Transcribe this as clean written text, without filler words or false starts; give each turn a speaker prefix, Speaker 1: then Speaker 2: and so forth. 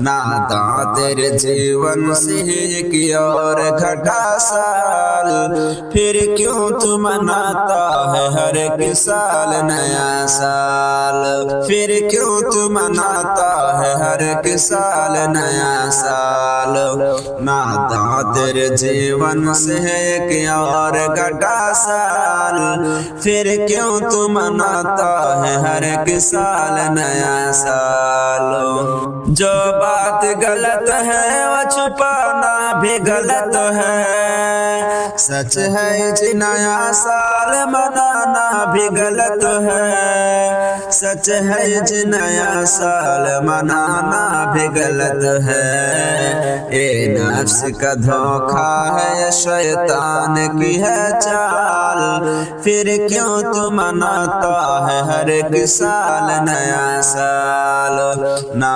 Speaker 1: नाता तेरे जीवन से एक और घटा साल, फिर क्यों तू मनाता है हर एक साल नया साल, फिर क्यों तू मनाता है हर एक साल नया साल। नाता तेरे जीवन से एक और घटा साल, फिर क्यों तू मनाता है हर एक साल नया साल। जो बात गलत है वो छुपाना भी गलत है, सच है जी नया साल मनाना भी गलत है, सच है जी नया साल मनाना भी गलत है। ये नफ्स का धोखा है शैतान की है चाल, फिर क्यों तू मनाता है हर एक साल नया साल। ना